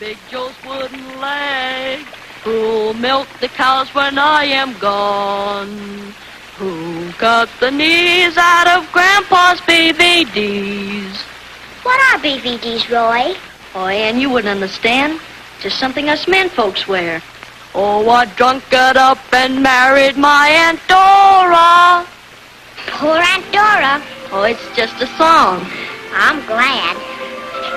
Big Joe's wooden leg? Who'll milk the cows when I am gone? Who cut the knees out of Grandpa's BVDs? What are BVDs, Roy? Oh, Ann, you wouldn't understand. Just something us men folks wear. Oh, I drunk it up and married my Aunt Dora. Poor Aunt Dora. Oh, it's just a song. I'm glad.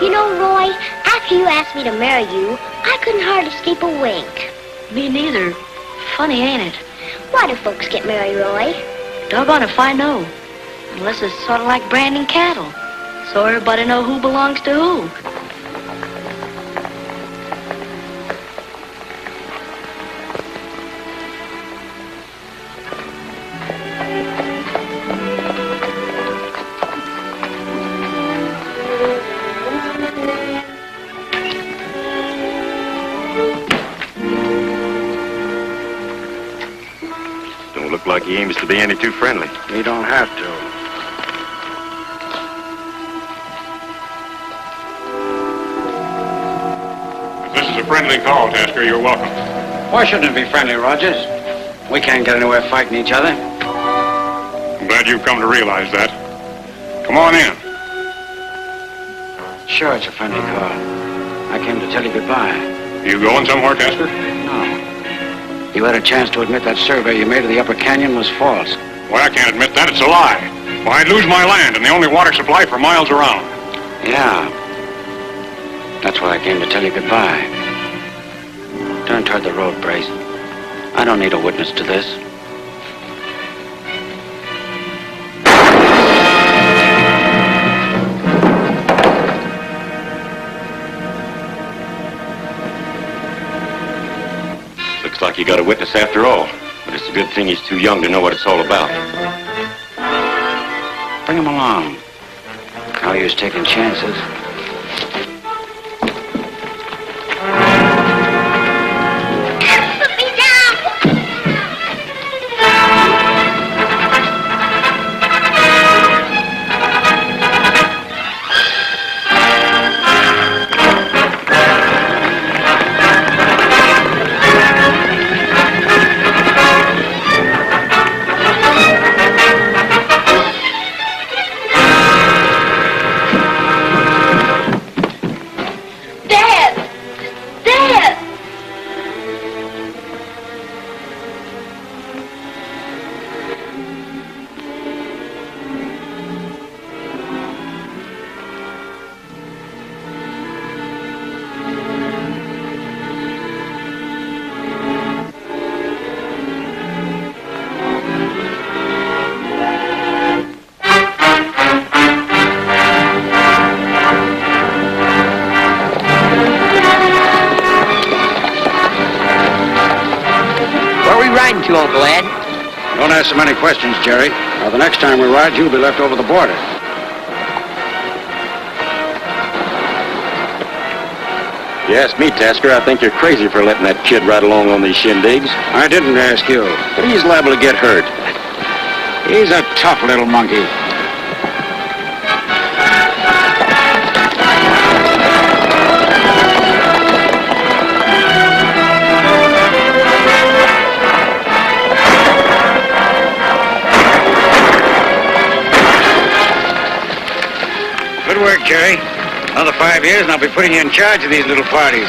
You know, Roy, after you asked me to marry you, I couldn't hardly sleep a wink. Me neither. Funny, ain't it? Why do folks get married, Roy? Doggone if I know. Unless it's sort of like branding cattle. So everybody know who belongs to who. Like he aims to be any too friendly. He don't have to. If this is a friendly call, Tasker, you're welcome. Why shouldn't it be friendly, Rogers? We can't get anywhere fighting each other. I'm glad you've come to realize that. Come on in. Sure, it's a friendly call. I came to tell you goodbye. You going somewhere, Tasker? No. You had a chance to admit that survey you made of the Upper Canyon was false. Well, I can't admit that. It's a lie. Well, I'd lose my land and the only water supply for miles around. Yeah. That's why I came to tell you goodbye. Turn toward the road, Brace. I don't need a witness to this. Looks like you got a witness after all. But it's a good thing he's too young to know what it's all about. Bring him along. No use taking chances. Put me down! To, Uncle Ed. Don't ask so many questions, Jerry. Now, the next time we ride, you'll be left over the border. If you ask me, Tasker, I think you're crazy for letting that kid ride along on these shindigs. I didn't ask you. But he's liable to get hurt. He's a tough little monkey. Good work, Jerry. Another 5 years and I'll be putting you in charge of these little parties.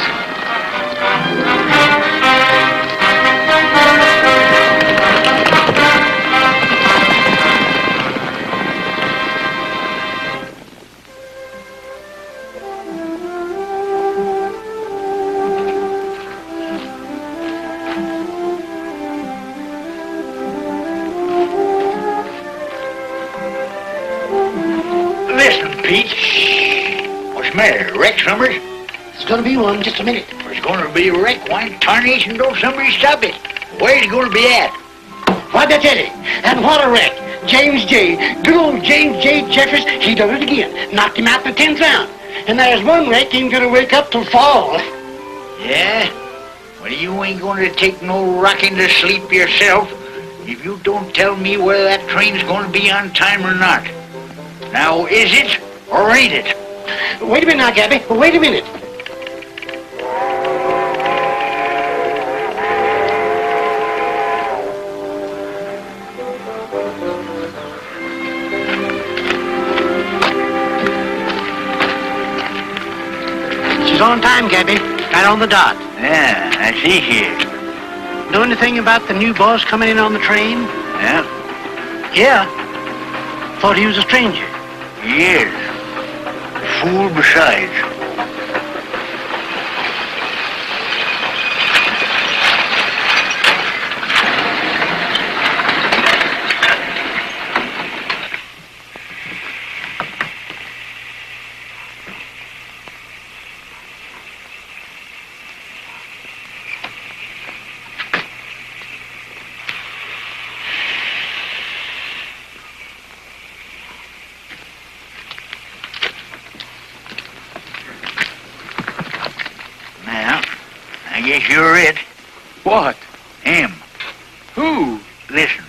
What's the matter? Wreck, Summers? There's gonna be one in just a minute. There's gonna be a wreck. Why in tarnation don't somebody stop it? Where's it gonna be at? Why'd I tell you? And what a wreck. James J. Good old James J. Jeffers, he done it again. Knocked him out in the 10th round. And there's one wreck he ain't gonna wake up till fall. Yeah? Well, you ain't gonna take no rocking to sleep yourself if you don't tell me whether that train's gonna be on time or not. Now, is it or ain't it? Wait a minute now, Gabby. Wait a minute. was on time, Gabby. Right on the dot. Yeah, I see here. Know anything about the new boss coming in on the train? Yeah? Yeah. Thought he was a stranger. Yes. Fool besides. I guess you're it. What? Him. Who? Listen.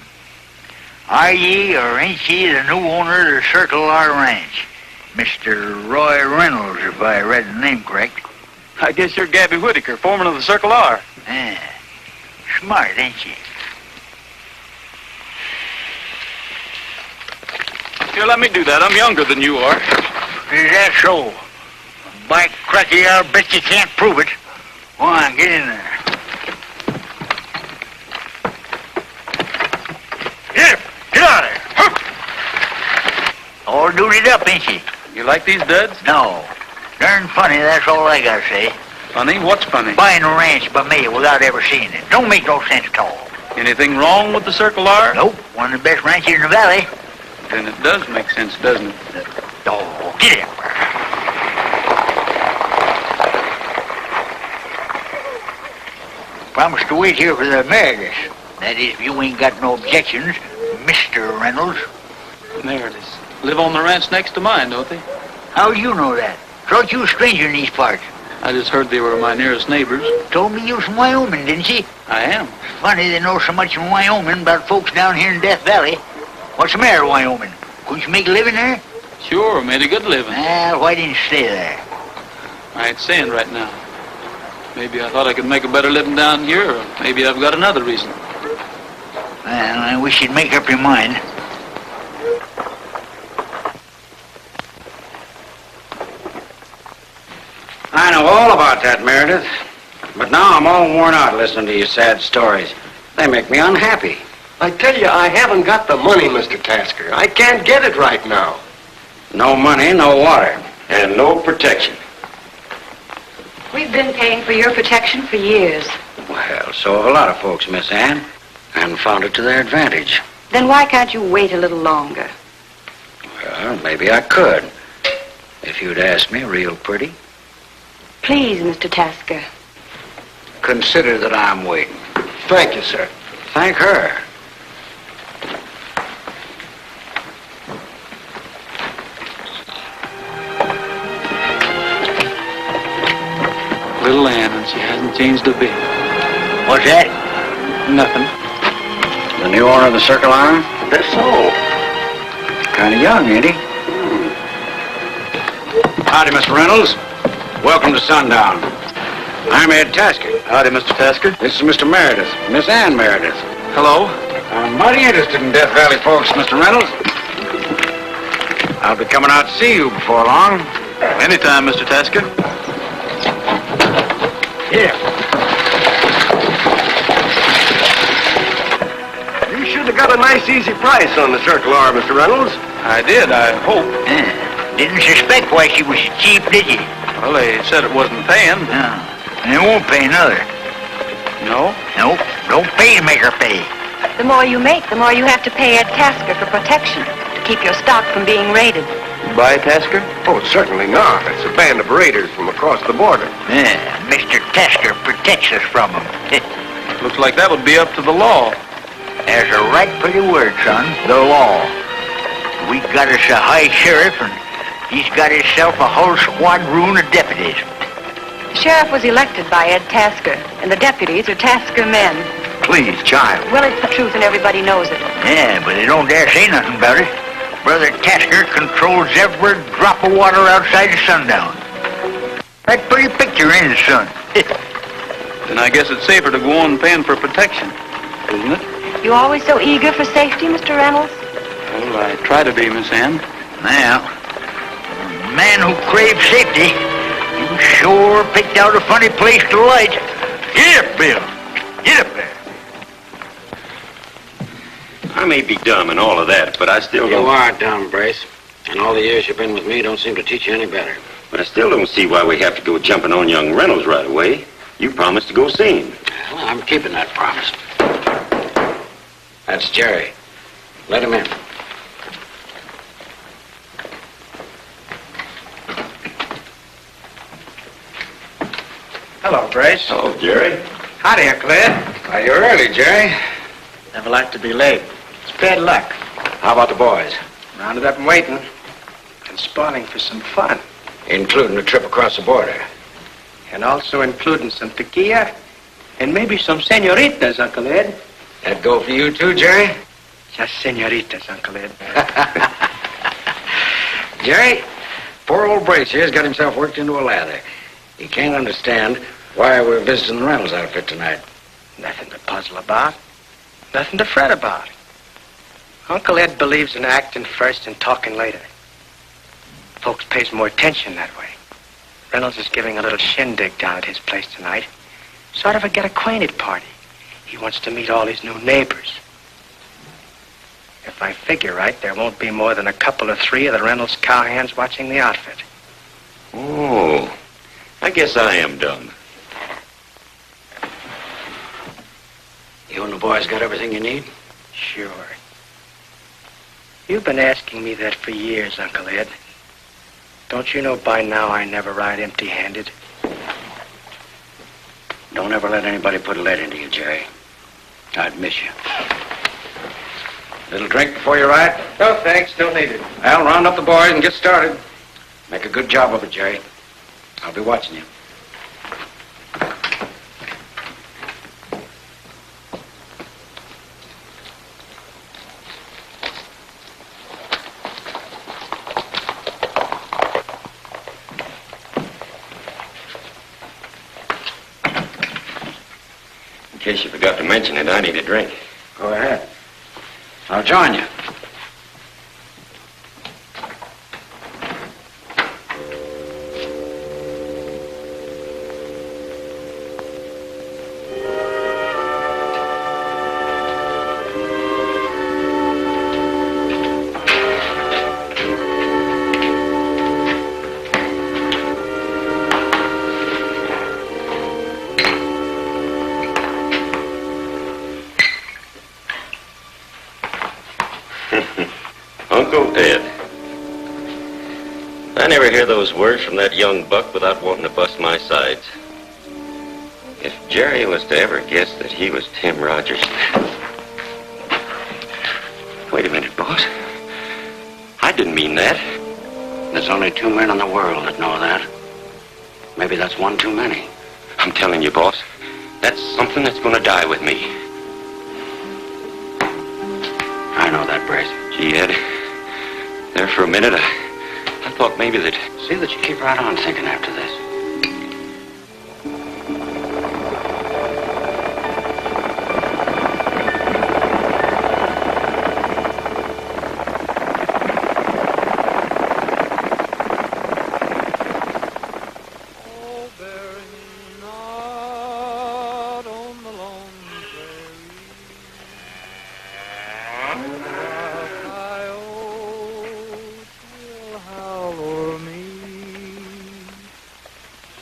Are ye or ain't ye the new owner of the Circle R Ranch? Mr. Roy Reynolds, if I read the name correct. I guess you're Gabby Whitaker, foreman of the Circle R. Yeah. Smart, ain't you? Here, let me do that. I'm younger than you are. Is that so? By cracky, I'll bet you can't prove it. Go on, get in there. Get out of there. All duded up, ain't you? You like these duds? No. Darn funny, that's all I gotta say. Funny? What's funny? Buying a ranch by me without ever seeing it. Don't make no sense at all. Anything wrong with the Circle R? Nope. One of the best ranches in the valley. Then it does make sense, doesn't it? Oh, get in. Promise to wait here for the Meredith. That is, if you ain't got no objections, Mr. Reynolds. Meredith. Live on the ranch next to mine, don't they? How you know that? Thought you a stranger in these parts. I just heard they were my nearest neighbors. Told me you was from Wyoming, didn't you? I am. Funny they know so much in Wyoming about folks down here in Death Valley. What's the matter, Wyoming? Couldn't you make a living there? Sure, made a good living. Why didn't you stay there? I ain't saying right now. Maybe I thought I could make a better living down here, or maybe I've got another reason. Well, I wish you'd make up your mind. I know all about that, Meredith. But now I'm all worn out listening to your sad stories. They make me unhappy. I tell you, I haven't got the money, Mr. Tasker. I can't get it right now. No money, no water, and no protection. We've been paying for your protection for years. Well, so have a lot of folks, Miss Ann, and found it to their advantage. Then why can't you wait a little longer? Well, maybe I could, if you'd ask me real pretty. Please, Mr. Tasker. Consider that I'm waiting. Thank you, sir. Thank her. Little Ann, and she hasn't changed a bit. What's that? Nothing. The new owner of the Circle R? That's so. Kind of young, ain't he? Howdy, Mr. Reynolds. Welcome to Sundown. I'm Ed Tasker. Howdy, Mr. Tasker. This is Mr. Meredith, Miss Ann Meredith. Hello. I'm mighty interested in Death Valley folks, Mr. Reynolds. I'll be coming out to see you before long. Anytime, Mr. Tasker. Here. You should have got a nice, easy price on the Circle R, Mr. Reynolds. I did, I hope. Didn't suspect why she was cheap, did you? Well, they said it wasn't paying. No. And it won't pay another. No? Nope. Don't pay to make her pay. The more you make, the more you have to pay Ed Tasker for protection, to keep your stock from being raided. Buy Tasker? Oh, certainly not. It's a band of raiders from across the border. Yeah, Mr. Tasker protects us from them. Looks like that would be up to the law. There's a right pretty word, son. The law. We got us a high sheriff, and he's got himself a whole squadron of deputies. The sheriff was elected by Ed Tasker, and the deputies are Tasker men. Please, child. Well, it's the truth, and everybody knows it. Yeah, but they don't dare say nothing about it. Brother Tasker controls every drop of water outside of Sundown. That pretty picture, ain't it, son? Then I guess it's safer to go on paying for protection, isn't it? You always so eager for safety, Mr. Reynolds? Well, I try to be, Miss Ann. Now, a man who craves safety, you sure picked out a funny place to light. Get up, Bill. Get up there. I may be dumb and all of that, but I still don't... You are dumb, Brace. And all the years you've been with me don't seem to teach you any better. But I still don't see why we have to go jumping on young Reynolds right away. You promised to go see him. Well, I'm keeping that promise. That's Jerry. Let him in. Hello, Brace. Oh, Jerry. Howdy, Uncle Ed. Why, you're early, Jerry. Never like to be late. It's bad luck. How about the boys? Rounded up and waiting. And spawning for some fun. Including the trip across the border. And also including some tequila and maybe some senoritas, Uncle Ed. That go for you too, Jerry? Just senoritas, Uncle Ed. Jerry, poor old Brace here's got himself worked into a lather. He can't understand why we're visiting the Reynolds outfit tonight. Nothing to puzzle about. Nothing to fret about. Uncle Ed believes in acting first and talking later. Folks pays more attention that way. Reynolds is giving a little shindig down at his place tonight. Sort of a get-acquainted party. He wants to meet all his new neighbors. If I figure right, there won't be more than a couple or three of the Reynolds cowhands watching the outfit. Oh, I guess I am dumb. You and the boys got everything you need? Sure. You've been asking me that for years, Uncle Ed. Don't you know by now I never ride empty-handed? Don't ever let anybody put lead into you, Jerry. I'd miss you. Little drink before you ride? No, thanks. Don't need it. Well, round up the boys and get started. Make a good job of it, Jerry. I'll be watching you. In case you forgot to mention it, I need a drink. Go ahead. I'll join you. Uncle Ed. I never hear those words from that young buck without wanting to bust my sides. If Jerry was to ever guess that he was Tim Rogers... Wait a minute, boss. I didn't mean that. There's only 2 men in the world that know that. Maybe that's one too many. I'm telling you, boss, that's something that's going to die with me. I know that, Brace. Gee, Ed, there for a minute, I thought maybe that... See that you keep right on thinking after this.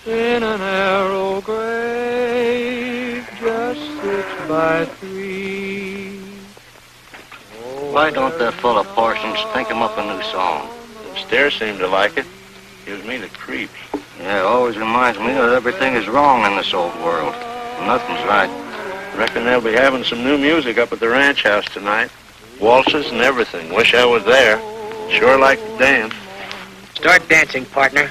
In a narrow grave, just 6 by 3. Why don't that fella Parsons think him up a new song? The stairs seem to like it. Gives me the creeps. Yeah, it always reminds me that everything is wrong in this old world. Nothing's right. Reckon they'll be having some new music up at the ranch house tonight. Waltzes and everything. Wish I was there. Sure like to dance. Start dancing, partner.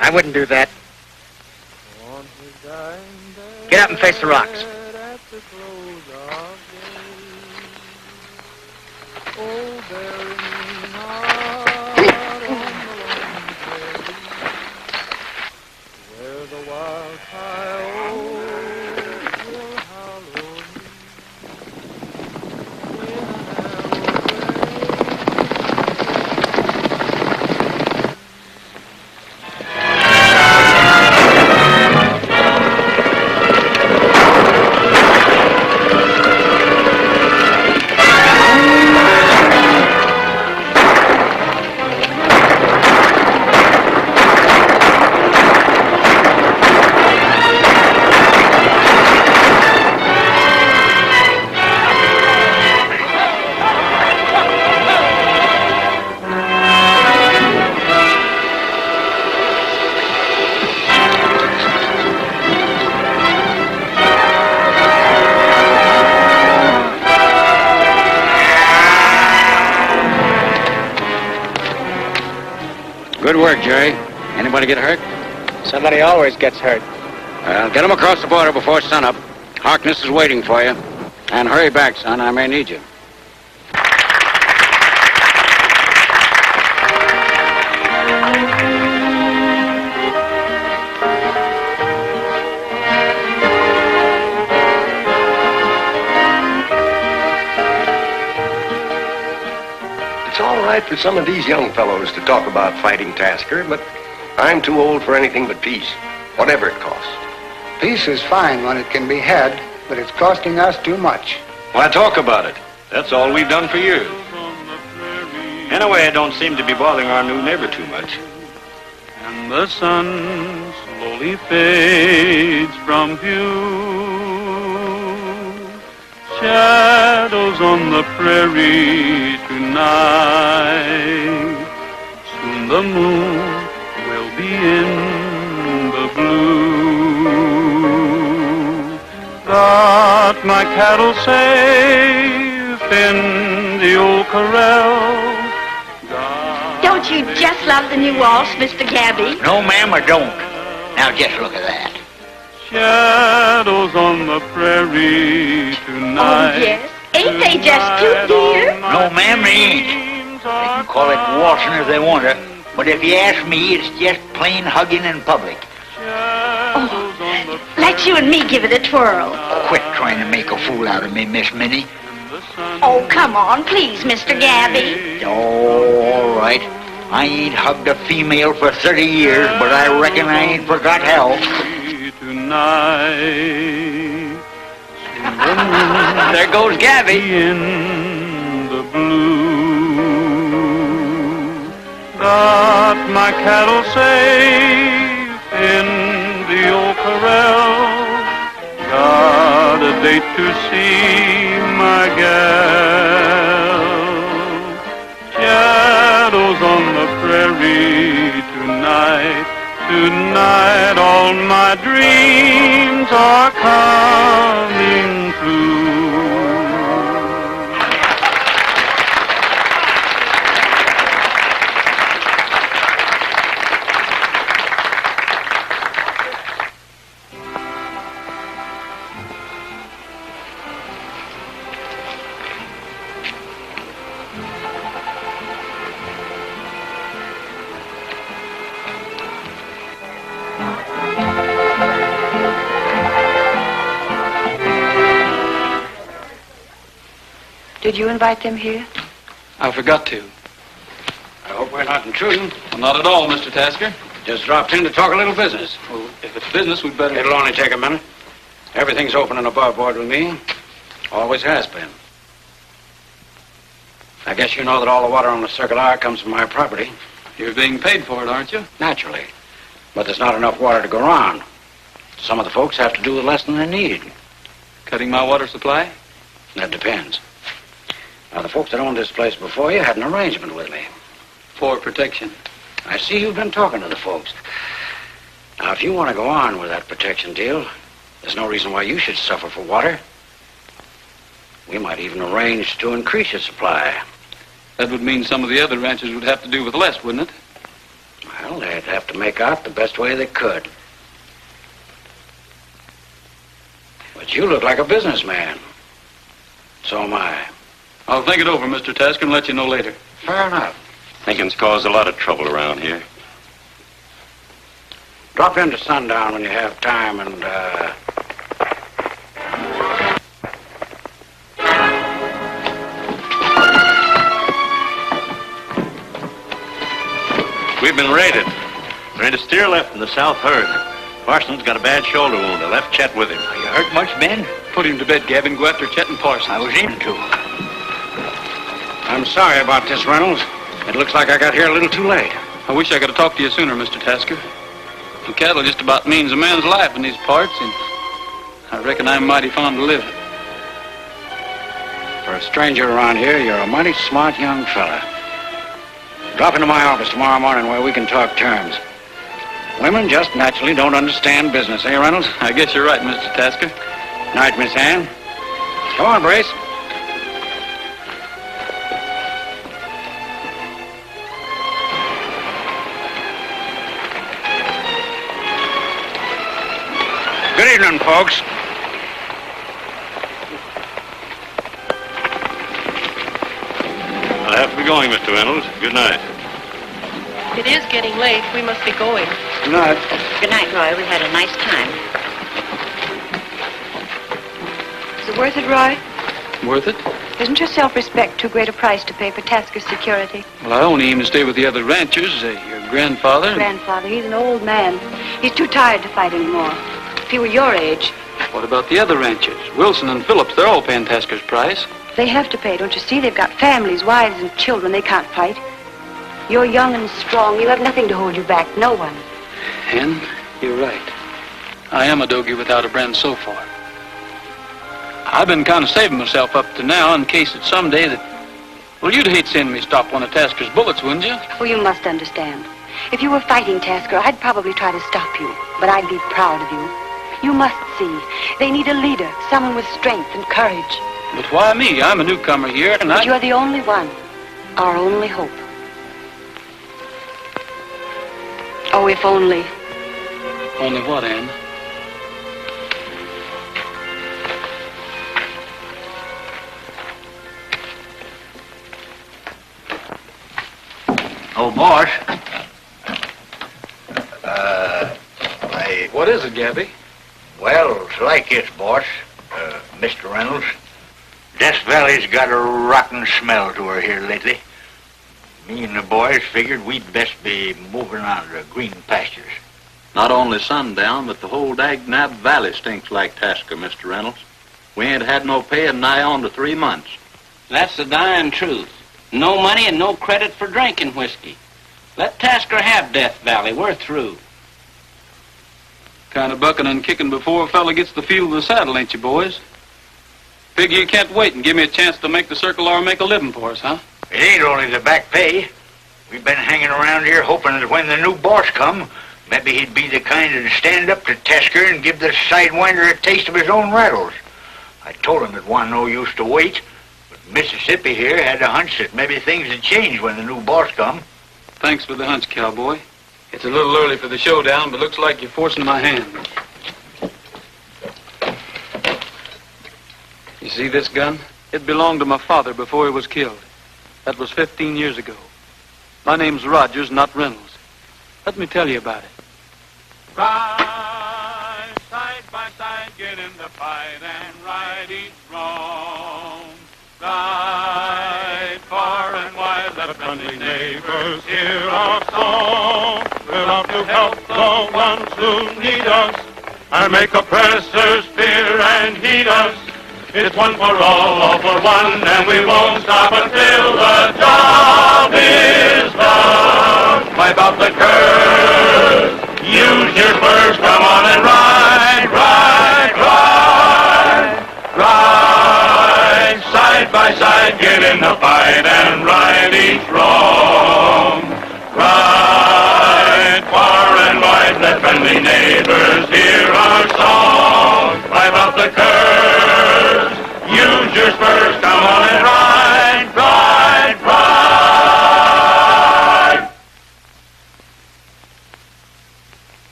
I wouldn't do that. Get up and face the rocks. work, Jerry. Anybody get hurt? Somebody always gets hurt. Well, get them across the border before sunup. Harkness is waiting for you. And hurry back, son. I may need you. It's all right for some of these young fellows to talk about fighting Tasker, but I'm too old for anything but peace, whatever it costs. Peace is fine when it can be had, but it's costing us too much. Why talk about it? That's all we've done for years. Anyway, it don't seem to be bothering our new neighbor too much. And the sun slowly fades from view. Shadows on the prairie tonight. Soon the moon will be in the blue. Got my cattle safe in the old corral. Don't you just love the new waltz, Mr. Gabby? No, ma'am, I don't. Now just look at that. Shadows on the prairie tonight. Oh, yes. Ain't they just cute, dear? No, ma'am, they ain't. They can call it waltzing if they want to, but if you ask me, it's just plain hugging in public. Oh, let you and me give it a twirl. Quit trying to make a fool out of me, Miss Minnie. Oh, come on, please, Mr. Gabby. All right. I ain't hugged a female for 30 years, but I reckon I ain't forgot how. Tonight. There goes Gabby. In the blue. Got my cattle safe in the old corral. Got a date to see my gal. Shadows on the prairie tonight. Tonight all my dreams are coming true. Did you invite them here? I forgot to. I hope we're not intruding. Well, not at all, Mr. Tasker. Just dropped in to talk a little business. Well, if it's business, we'd better... It'll only take a minute. Everything's open and above board with me. Always has been. I guess you know that all the water on the Circle R comes from my property. You're being paid for it, aren't you? Naturally. But there's not enough water to go around. Some of the folks have to do with less than they need. Cutting my water supply? That depends. Now, the folks that owned this place before you had an arrangement with me. For protection. I see you've been talking to the folks. Now, if you want to go on with that protection deal, there's no reason why you should suffer for water. We might even arrange to increase your supply. That would mean some of the other ranchers would have to do with less, wouldn't it? Well, they'd have to make out the best way they could. But you look like a businessman. So am I. I'll think it over, Mr. Tasker, and let you know later. Fair enough. Thinking's caused a lot of trouble around here. Drop into sundown when you have time and, We've been raided. We're in a steer left in the south herd. Parsons got a bad shoulder wound. I left Chet with him. Are you hurt much, Ben? Put him to bed, Gabby, and go after Chet and Parsons. I was aiming to. I'm sorry about this, Reynolds. It looks like I got here a little too late. I wish I could have talked to you sooner, Mr. Tasker. The cattle just about means a man's life in these parts, and I reckon I'm mighty fond of living. For a stranger around here, you're a mighty smart young fella. Drop into my office tomorrow morning where we can talk terms. Women just naturally don't understand business, eh, Reynolds? I guess you're right, Mr. Tasker. Night, Miss Ann. Come on, Brace. Good evening, folks. I have to be going, Mr. Reynolds. Good night. It is getting late. We must be going. Good night. Good night, Roy. We had a nice time. Is it worth it, Roy? Worth it? Isn't your self-respect too great a price to pay for Tasker's security? Well, I only aim to stay with the other ranchers. Your grandfather... Grandfather, he's an old man. He's too tired to fight anymore. If he were your age... What about the other ranchers? Wilson and Phillips, they're all paying Tasker's price. They have to pay, don't you see? They've got families, wives, and children. They can't fight. You're young and strong. You have nothing to hold you back. No one. Hen, you're right. I am a dogie without a brand so far. I've been kind of saving myself up to now in case that someday that... Well, you'd hate seeing me stop one of Tasker's bullets, wouldn't you? Well, you must understand. If you were fighting Tasker, I'd probably try to stop you. But I'd be proud of you. You must see. They need a leader, someone with strength and courage. But why me? I'm a newcomer here, and But you're the only one. Our only hope. Oh, if only. Only what, Ann? Oh, boss. What is it, Gabby? Well, it's like this, boss. Mr. Reynolds. Death Valley's got a rotten smell to her here lately. Me and the boys figured we'd best be moving on to green pastures. Not only Sundown, but the whole Dagnab Valley stinks like Tasker, Mr. Reynolds. We ain't had no pay in nigh on to 3 months. That's the dying truth. No money and no credit for drinking whiskey. Let Tasker have Death Valley. We're through. Kind of bucking and kicking before a fella gets the feel of the saddle, ain't you, boys? Figure you can't wait and give me a chance to make the Circle R make a living for us, huh? It ain't only the back pay. We've been hanging around here hoping that when the new boss come, maybe he'd be the kind to stand up to Tasker and give the sidewinder a taste of his own rattles. I told him it wasn't no use to wait, but Mississippi here had a hunch that maybe things would change when the new boss come. Thanks for the hunch, cowboy. It's a little early for the showdown, but looks like you're forcing my hand. You see this gun? It belonged to my father before he was killed. That was 15 years ago. My name's Rogers, not Reynolds. Let me tell you about it. Ride side by side, get in the fight and right each wrong. Ride far and wide, let friendly neighbors hear our song. We're out to help the ones who need us and make oppressors fear and heed us. It's one for all for one, and we won't stop until the job is done. Wipe out the curse, use your spurs, come on and ride, ride, ride. Ride side by side, get in the fight and right each wrong. Ride far and wide, let friendly neighbors hear our song. Wipe out the curse, use your spurs, come on and ride, ride, ride.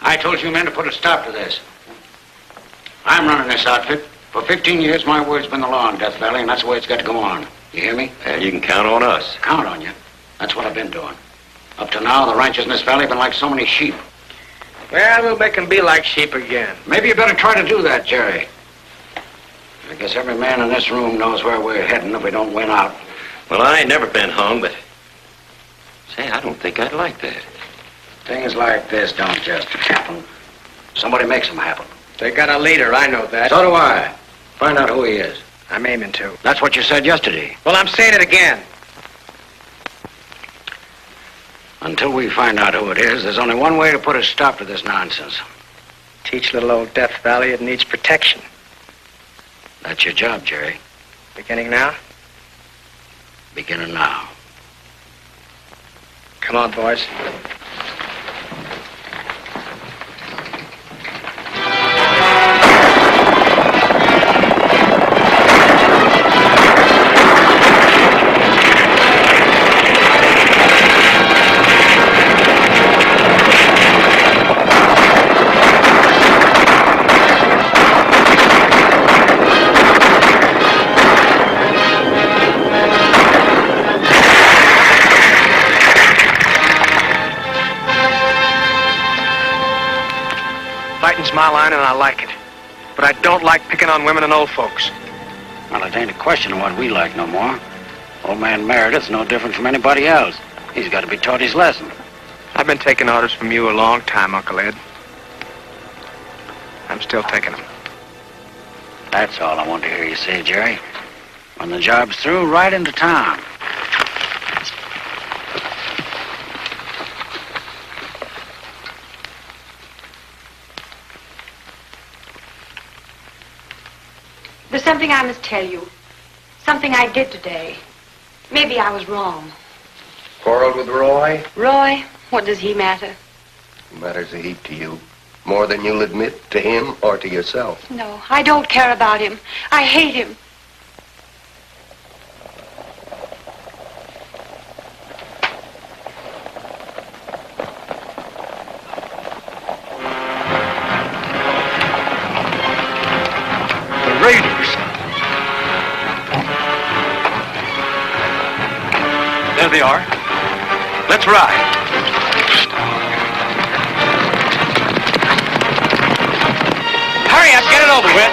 I told you men to put a stop to this. I'm running this outfit. For 15 years, my word's been the law in Death Valley, and that's the way it's got to go on. You hear me? And you can count on us. Count on you. That's what I've been doing. Up to now, the ranchers in this valley have been like so many sheep. Well, we'll make them be like sheep again. Maybe you better try to do that, Jerry. I guess every man in this room knows where we're heading if we don't win out. Well, I ain't never been hung, but... Say, I don't think I'd like that. Things like this don't just happen. Somebody makes them happen. They got a leader, I know that. So do I. Find out who he is. I'm aiming to. That's what you said yesterday. Well, I'm saying it again. Until we find out who it is, there's only one way to put a stop to this nonsense. Teach little old Death Valley it needs protection. That's your job, Jerry. Beginning now? Beginning now. Come on, boys. my line and I like it. But I don't like picking on women and old folks. Well, it ain't a question of what we like no more. Old man Meredith's no different from anybody else. He's got to be taught his lesson. I've been taking orders from you a long time, Uncle Ed. I'm still taking them. That's all I want to hear you say, Jerry. When the job's through, right into town. There's something I must tell you. Something I did today. Maybe I was wrong. Quarreled with Roy? Roy, what does he matter? Matters a heap to you. More than you'll admit to him or to yourself. No, I don't care about him. I hate him. The Raiders. There they are. Let's ride. Hurry up, get it over with.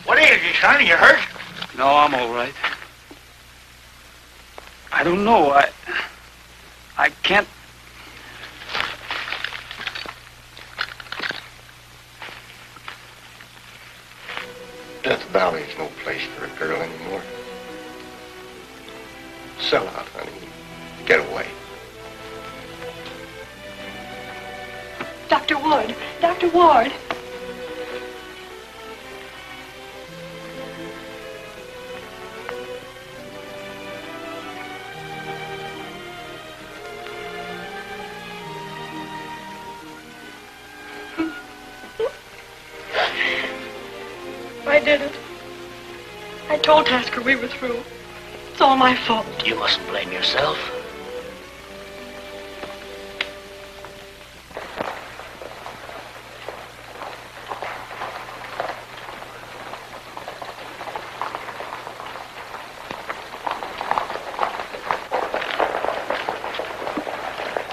What is it, son? You hurt? No, I'm all right. I don't know. I can't... Death Valley's no place for a girl anymore. Sell out, honey. Get away. Dr. Ward. Dr. Ward. I did it. I told Tasker we were through. It's all my fault. You mustn't blame yourself.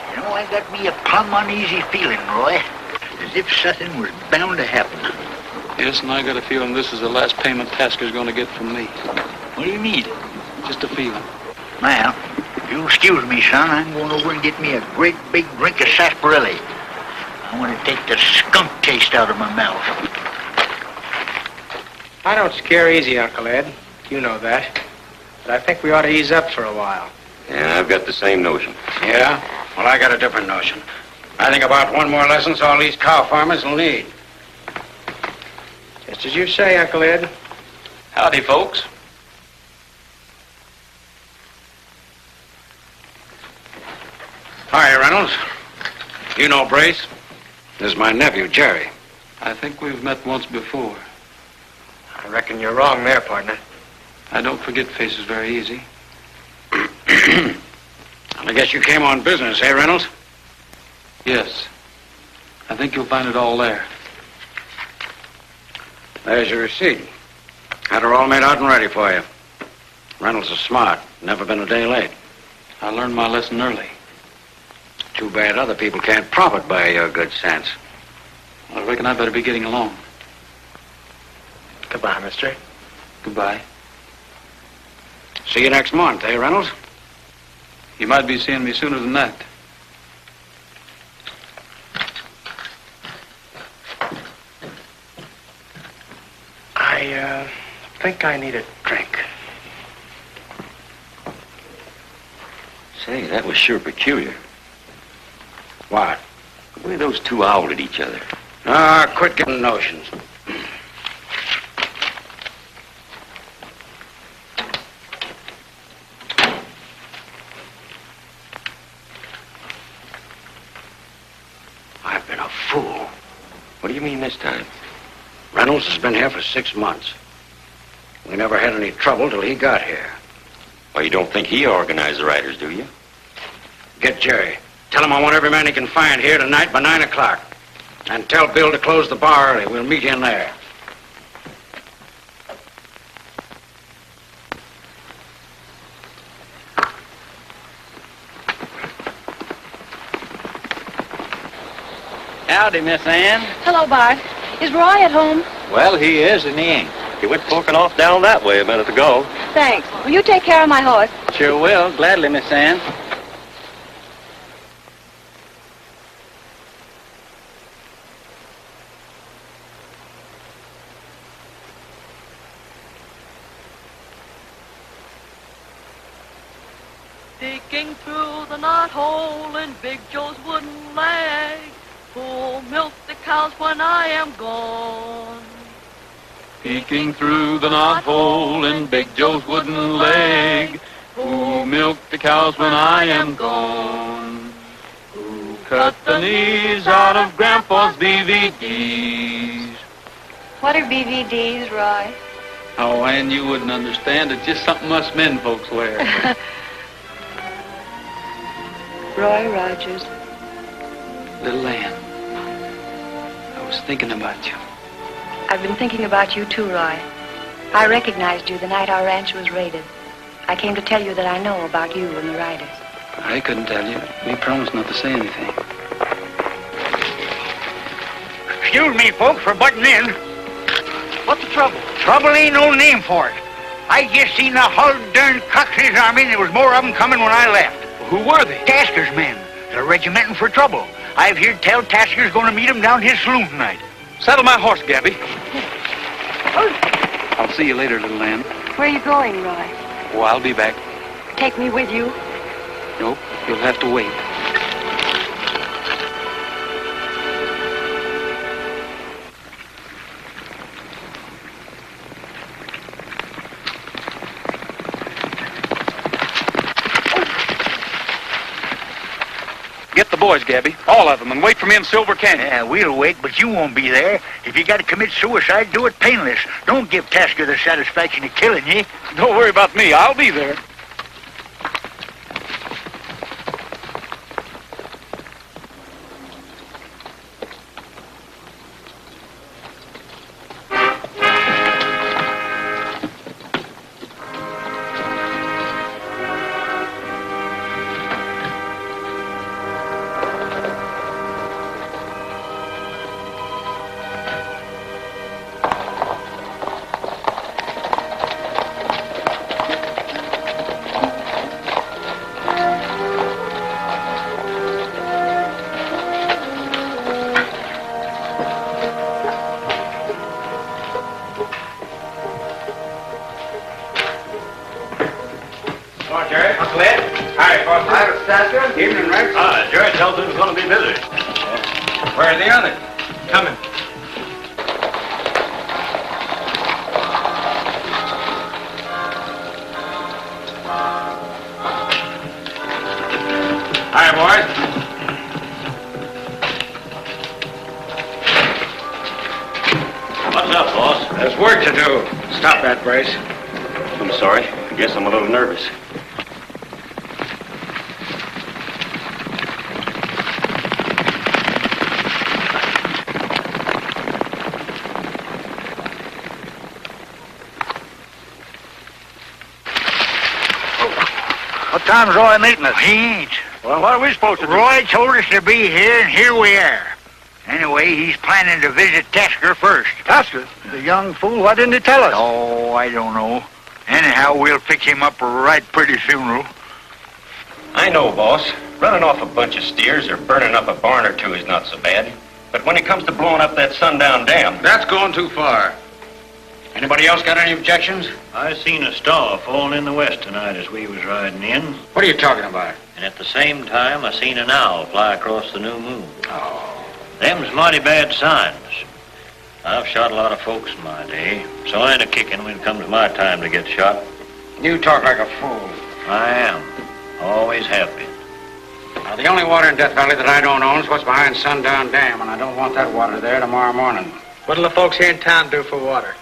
You know, I got me a plumb uneasy feeling, Roy. As if something was bound to happen. Yes, and I got a feeling this is the last payment Tasker's going to get from me. What do you mean? Just a feeling. Well, if you'll excuse me, son, I'm going over and get me a great big drink of sarsaparilla. I want to take the skunk taste out of my mouth. I don't scare easy, Uncle Ed. You know that. But I think we ought to ease up for a while. Yeah, I've got the same notion. Yeah? Well, I got a different notion. I think about one more lesson's all these cow farmers will need. Just as you say, Uncle Ed. Howdy, folks. Hi, Reynolds. You know Brace? This is my nephew, Jerry. I think we've met once before. I reckon you're wrong there, partner. I don't forget faces very easy. I guess you came on business, eh, Reynolds? Yes. I think you'll find it all there. There's your receipt. Had her all made out and ready for you. Reynolds is smart. Never been a day late. I learned my lesson early. Too bad other people can't profit by your good sense. I reckon I better be getting along. Goodbye, mister. Goodbye. See you next month, eh, Reynolds? You might be seeing me sooner than that. I think I need a drink. Say, that was sure peculiar. What? The way those two owled at each other. Ah, quit getting notions. I've been a fool. What do you mean this time? Reynolds has been here for 6 months. We never had any trouble till he got here. Well, you don't think he organized the riders, do you? Get Jerry. Tell him I want every man he can find here tonight by 9 o'clock. And tell Bill to close the bar early. We'll meet in there. Howdy, Miss Ann. Hello, Bart. Is Roy at home? Well, he is, and he ain't. He went forking off down that way a minute ago. Thanks. Will you take care of my horse? Sure will. Gladly, Miss Ann. Digging through the knothole in Big Joe's wooden leg, who'll milk the cows when I am gone. Peeking through the knothole in Big Joe's wooden leg, who'll milk the cows when I am gone. Who cut the knees out of Grandpa's DVDs. What are BVDs, Roy? Oh, Ann, you wouldn't understand. It's just something us men folks wear. Roy Rogers. Little Ann, I was thinking about you. I've been thinking about you too, Roy. I recognized you the night our ranch was raided. I came to tell you that I know about you and the riders. I couldn't tell you. We promised not to say anything. Excuse me, folks, for butting in. What's the trouble? Trouble ain't no name for it. I just seen the whole darn Coxey's army, and there was more of them coming when I left. Who were they? Tasker's men. They're regimenting for trouble. I've heard tell Tasker's going to meet them down his saloon tonight. Saddle my horse, Gabby. I'll see you later, little lamb. Where are you going, Roy? Oh, I'll be back. Take me with you? Nope, you'll have to wait. Get the boys, Gabby. All of them, and wait for me in Silver Canyon. Yeah, we'll wait, but you won't be there. If you got to commit suicide, do it painless. Don't give Tasker the satisfaction of killing you. Don't worry about me. I'll be there. Evening, Rex. Jerry tells us it's going to be busy. Where are the others? Coming. Hi, boys. What's up, boss? There's work to do. Stop that, Brace. I'm sorry. I guess I'm a little nervous. What time's Roy meeting us? He ain't. Well, what are we supposed to do? Roy told us to be here, and here we are. Anyway, he's planning to visit Tasker first. Tasker? The young fool, why didn't he tell us? Oh, I don't know. Anyhow, we'll fix him up a right pretty funeral. I know, boss. Running off a bunch of steers or burning up a barn or two is not so bad. But when it comes to blowing up that sundown dam... That's going too far. Anybody else got any objections? I seen a star falling in the west tonight as we was riding in. What are you talking about? And at the same time, I seen an owl fly across the new moon. Oh. Them's mighty bad signs. I've shot a lot of folks in my day, so I ain't a kicking when it comes my time to get shot. You talk like a fool. I am. Always have been. Now, the only water in Death Valley that I don't own is what's behind Sundown Dam, and I don't want that water there tomorrow morning. What'll the folks here in town do for water?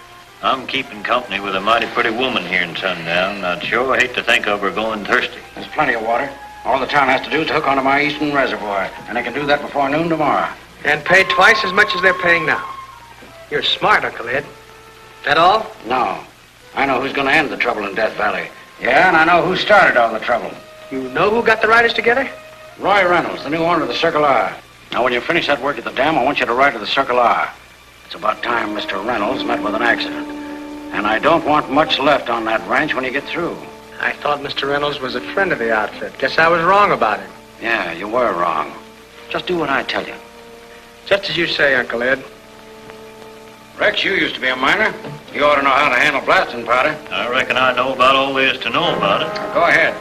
I'm keeping company with a mighty pretty woman here in Sundown. I'd sure hate to think of her going thirsty. There's plenty of water. All the town has to do is hook onto my eastern reservoir, and they can do that before noon tomorrow. And pay twice as much as they're paying now. You're smart, Uncle Ed. That all? No. I know who's going to end the trouble in Death Valley. Yeah, and I know who started all the trouble. You know who got the riders together? Roy Reynolds, the new owner of the Circle R. Now, when you finish that work at the dam, I want you to ride to the Circle R. It's about time Mr. Reynolds met with an accident. And I don't want much left on that ranch when you get through. I thought Mr. Reynolds was a friend of the outfit. Guess I was wrong about him. Yeah, you were wrong. Just do what I tell you. Just as you say, Uncle Ed. Rex, you used to be a miner. You ought to know how to handle blasting powder. I reckon I know about all there is to know about it. Now, go ahead.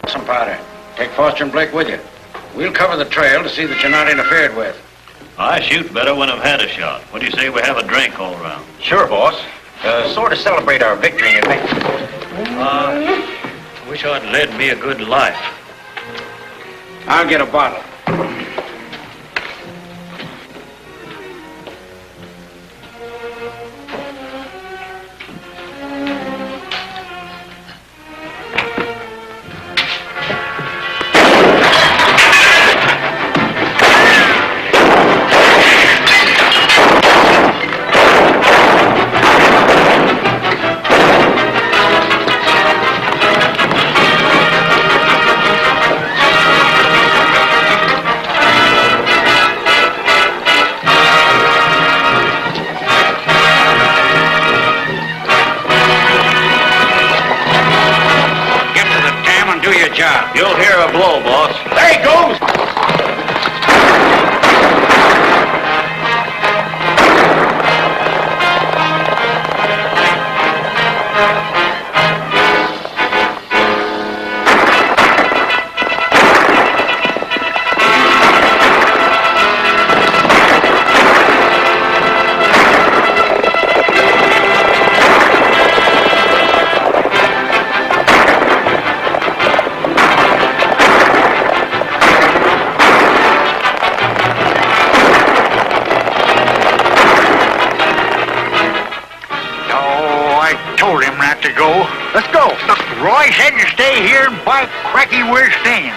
Some powder. Take Foster and Blake with you. We'll cover the trail to see that you're not interfered with. I shoot better when I've had a shot. What do you say we have a drink all around? Sure, boss. Sort of celebrate our victory, you think? Wish I'd led me a good life. I'll get a bottle. I said to stay here and by cracky we're staying.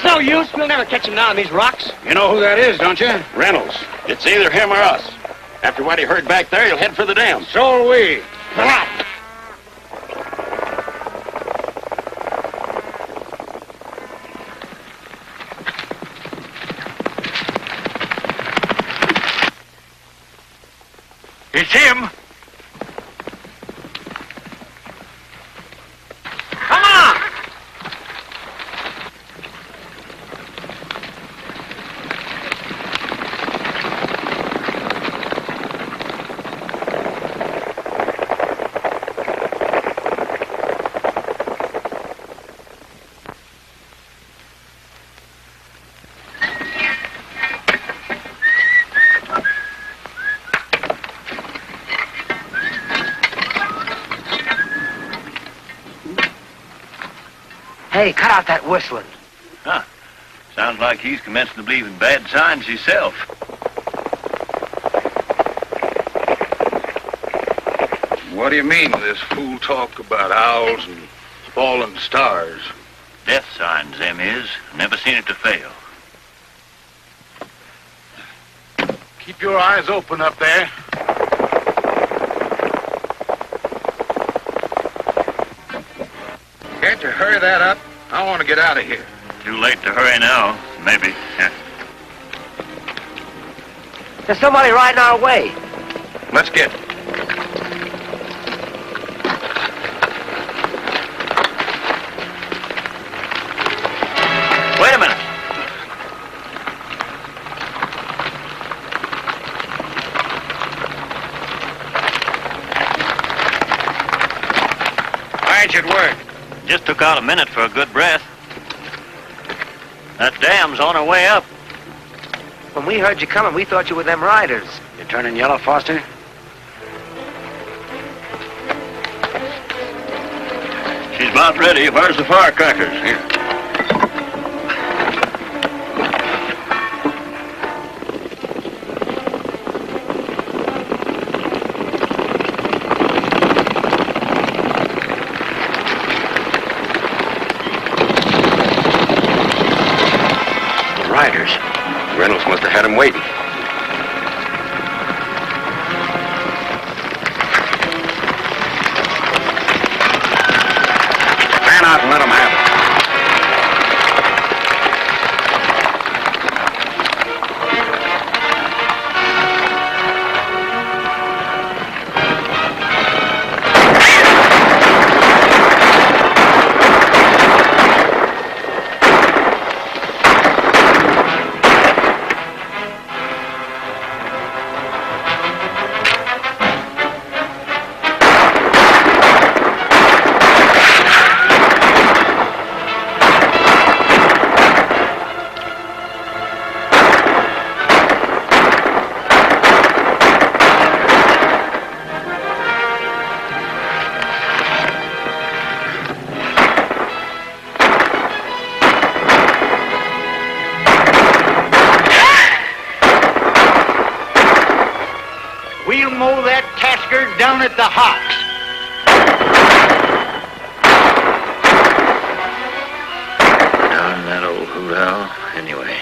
No use. We'll never catch him now on these rocks. You know who that is, don't you? Reynolds. It's either him or us. After what he heard back there, he'll head for the dam. So are we. Come on. It's him. Come on! Hey, cut out that whistling. Huh. Sounds like he's commencing to believe in bad signs himself. What do you mean, this fool talk about owls and fallen stars? Death signs, them is. Never seen it to fail. Keep your eyes open up there. Can't you hurry that up? I want to get out of here. Too late to hurry now. Maybe. Yeah. There's somebody riding our way. Let's get. Wait a minute. Why ain't you at work? Just took out a minute for a good breath. That dam's on her way up. When we heard you coming, we thought you were them riders. You turning yellow, Foster? She's about ready. Where's the firecrackers? Here. Riders. Reynolds must have had him waiting. Fan out and let him have it. We'll mow that tasker down at the hocks. Darn that old hoot owl. Anyway.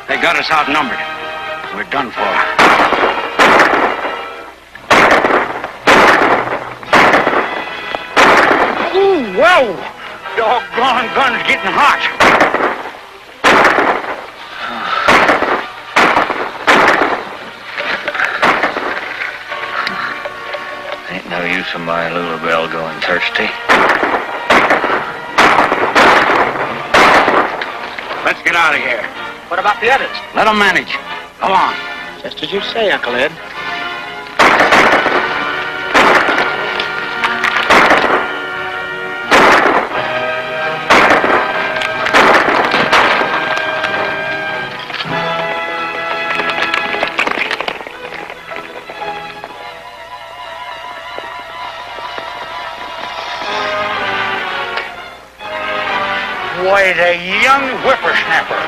They got us outnumbered. We're done for. Ooh, whoa! doggone gun's getting hot. Ain't no use of my Lulabelle going thirsty. Let's get out of here. What about the others? Let them manage. Come on. Just as you say, Uncle Ed. Why, the young whippersnapper.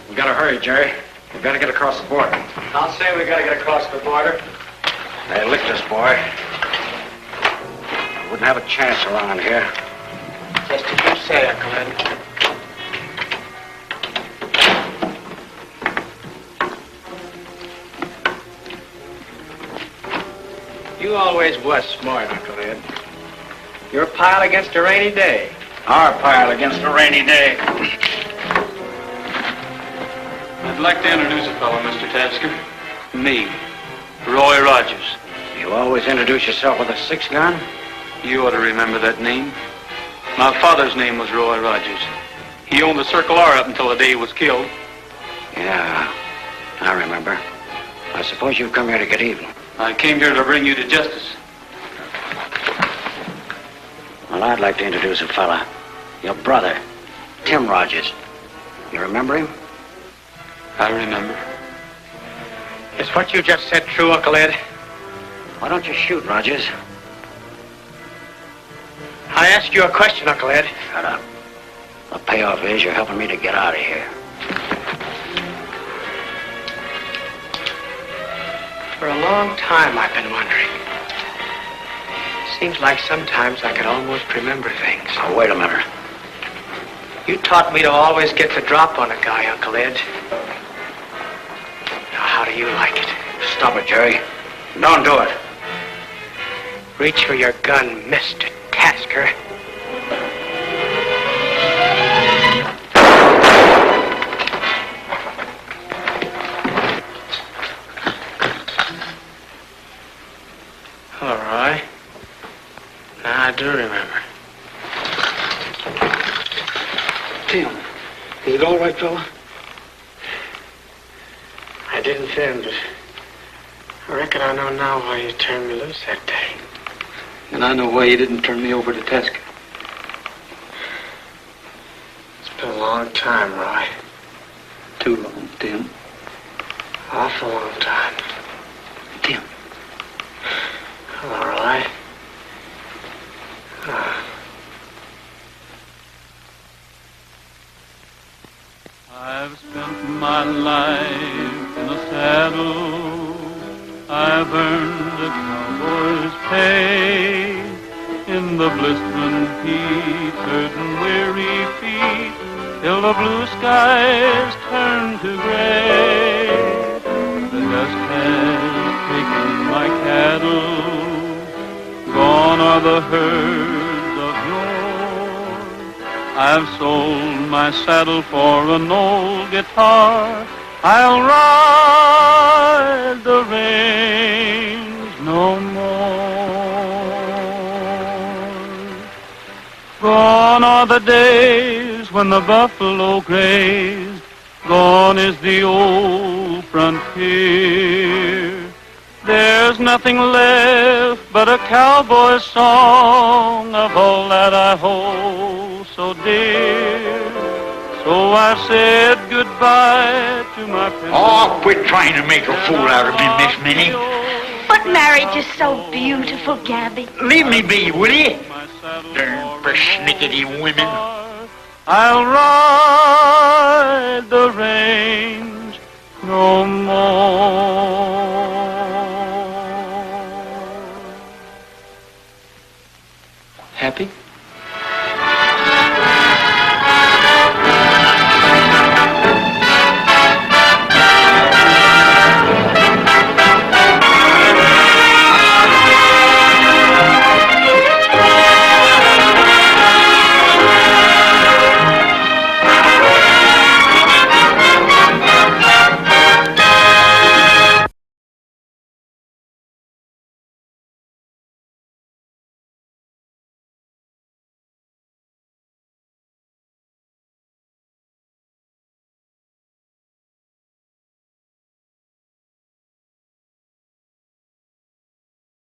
We gotta hurry, Jerry. We gotta get across the border. I'll say we gotta get across the border. They licked us, boy. Wouldn't have a chance around here. Just as you say, Uncle Ed. You always was smart, Uncle Ed. Your pile against a rainy day. Our pile against a rainy day. I'd like to introduce a fellow, Mr. Tasker. Me, Roy Rogers. You always introduce yourself with a 6-gun? You ought to remember that name. My father's name was Roy Rogers. He owned the Circle R up until the day he was killed. Yeah, I remember. I suppose you've come here to get even. I came here to bring you to justice. Well, I'd like to introduce a fella. Your brother, Tim Rogers. You remember him? I remember. Is what you just said true, Uncle Ed? Why don't you shoot, Rogers? I asked you a question, Uncle Ed. Shut up. The payoff is you're helping me to get out of here. For a long time, I've been wondering. Seems like sometimes I could almost remember things. Now, wait a minute. You taught me to always get the drop on a guy, Uncle Ed. Now, how do you like it? Stop it, Jerry. Don't do it. Reach for your gun, Mr. Tasker. All right. Now I do remember. Tim, is it all right, fella? I didn't then, but I reckon I know now why you turned me loose that day. And I know why you didn't turn me over to Tasker. It's been a long time, Roy. Too long, Tim. Awful long time. Tim. All right. I've spent my life in a saddle. I've earned a cowboy's pay. In the blistering heat, hurting weary feet, till the blue skies turn to gray. The dust has taken my cattle. Gone are the herds of yore. I've sold my saddle for an old guitar. I'll ride the range no more. Gone are the days when the buffalo grazed. Gone is the old frontier. There's nothing left but a cowboy's song of all that I hold so dear. So I said goodbye to my princess. Oh, quit trying to make a fool out of me, Miss Minnie. But marriage is so beautiful, Gabby. Leave me be, will you? Darn persnickety women. I'll ride the range no more.